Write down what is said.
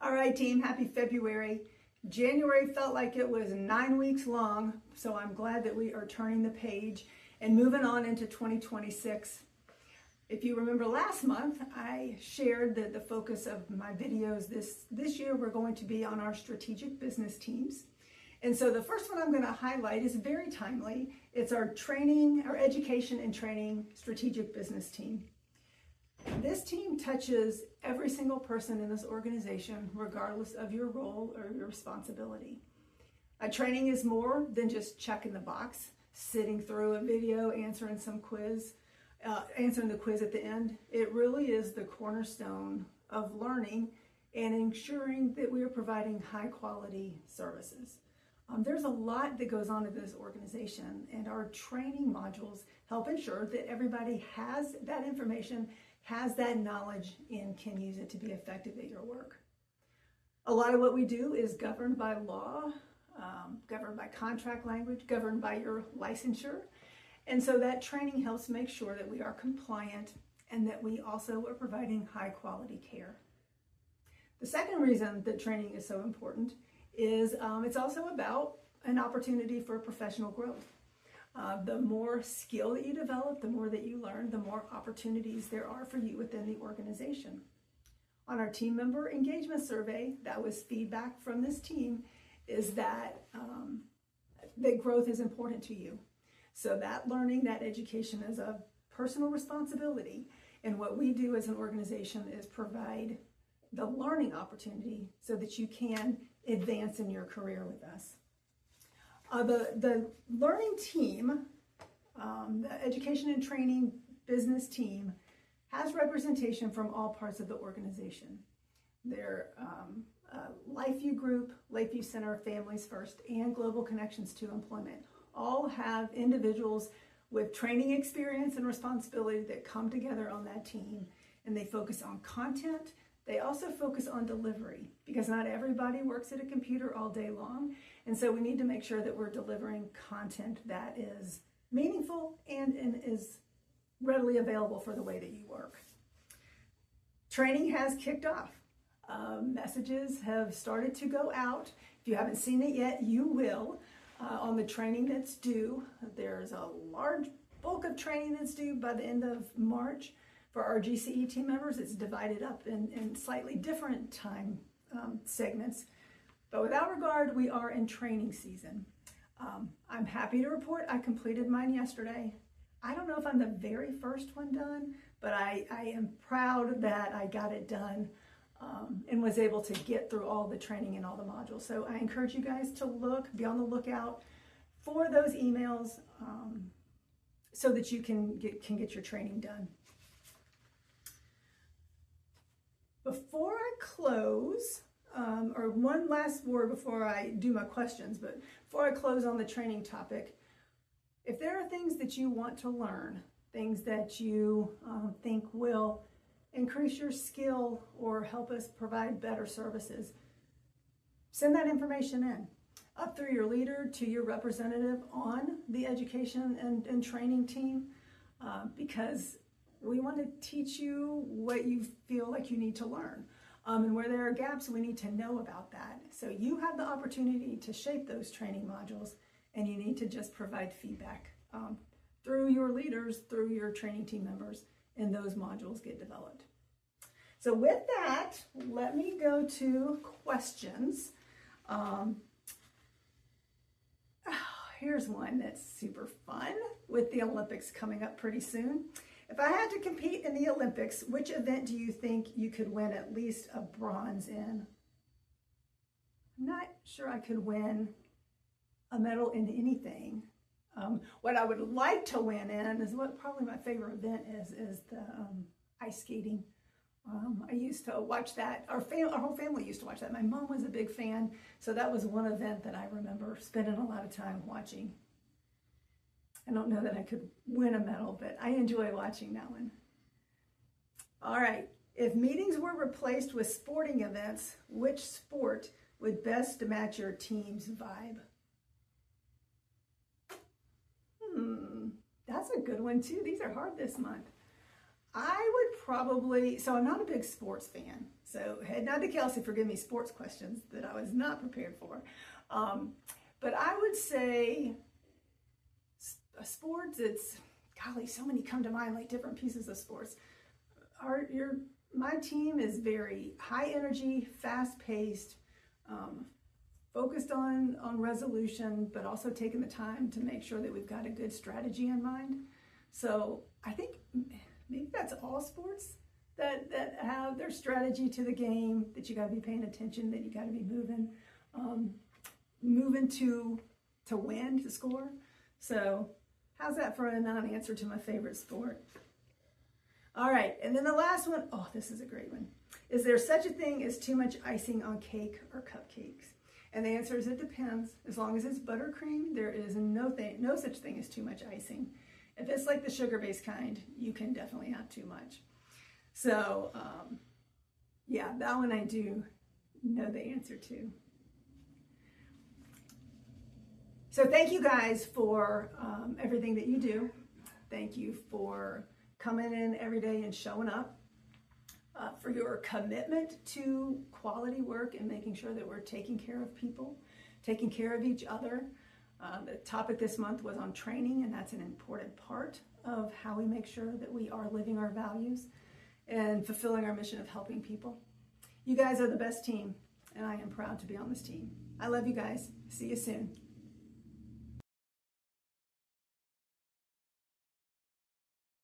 All right, team, happy February. January felt like it was 9 weeks long, so I'm glad that we are turning the page and moving on into 2026. If you remember last month, I shared that the focus of my videos this year were going to be on our strategic business teams. And so the first one I'm going to highlight is very timely. It's our education and training strategic business team. This team touches every single person in this organization, regardless of your role or your responsibility. Training is more than just checking the box, sitting through a video, answering the quiz at the end. It really is the cornerstone of learning and ensuring that we are providing high quality services. There's a lot that goes on in this organization, and our training modules help ensure that everybody has that information, has that knowledge, and can use it to be effective at your work. A lot of what we do is governed by law, governed by contract language, governed by your licensure. And so that training helps make sure that we are compliant and that we also are providing high quality care. The second reason that training is so important is it's also about an opportunity for professional growth. The more skill that you develop, the more that you learn, the more opportunities there are for you within the organization. On our team member engagement survey, that was feedback from this team, is that growth is important to you. So that learning, that education is a personal responsibility. And what we do as an organization is provide the learning opportunity so that you can advance in your career with us. The learning team, the education and training business team, has representation from all parts of the organization. They're LifeView Group, Lakeview Center, Families First, and Global Connections to Employment all have individuals with training experience and responsibility that come together on that team, and they focus on content. They also focus on delivery, because not everybody works at a computer all day long. And so we need to make sure that we're delivering content that is meaningful and is readily available for the way that you work. Training has kicked off. Messages have started to go out. If you haven't seen it yet, you will, on the training that's due. There's a large bulk of training that's due by the end of March. For our GCE team members, it's divided up in slightly different time segments. But without regard, we are in training season. I'm happy to report I completed mine yesterday. I don't know if I'm the very first one done, but I am proud that I got it done and was able to get through all the training and all the modules. So I encourage you guys to be on the lookout for those emails so that you can get your training done. Before I close, or one last word before I do my questions, but before I close on the training topic, if there are things that you want to learn, things that you think will increase your skill or help us provide better services, send that information in, up through your leader to your representative on the education and training team, because we want to teach you what you feel like you need to learn. And where there are gaps, we need to know about that. So you have the opportunity to shape those training modules, and you need to just provide feedback through your leaders, through your training team members, and those modules get developed. So with that, let me go to questions. Here's one that's super fun with the Olympics coming up pretty soon. If I had to compete in the Olympics, which event do you think you could win at least a bronze in? I'm not sure I could win a medal in anything. What I would like to win in is what probably my favorite event is the ice skating. I used to watch that. Our whole family used to watch that. My mom was a big fan, so that was one event that I remember spending a lot of time watching. I don't know that I could win a medal, but I enjoy watching that one. All right, if meetings were replaced with sporting events, which sport would best match your team's vibe? That's a good one too. These are hard this month. I would probably, so I'm not a big sports fan. So head nod to Kelsey for giving me sports questions that I was not prepared for. But I would say sports, it's, golly, so many come to mind, like different pieces of sports. My team is very high energy, fast paced, focused on resolution, but also taking the time to make sure that we've got a good strategy in mind. So I think maybe that's all sports that have their strategy to the game, that you got to be paying attention, that you got to be moving to win, to score. So how's that for a non-answer to my favorite sport? All right, and then the last one, oh, this is a great one. Is there such a thing as too much icing on cake or cupcakes? And the answer is it depends. As long as it's buttercream, there is no such thing as too much icing. If it's like the sugar-based kind, you can definitely have too much. So, yeah, that one I do know the answer to. So thank you guys for everything that you do. Thank you for coming in every day and showing up, for your commitment to quality work and making sure that we're taking care of people, taking care of each other. The topic this month was on training, and that's an important part of how we make sure that we are living our values and fulfilling our mission of helping people. You guys are the best team, and I am proud to be on this team. I love you guys. See you soon.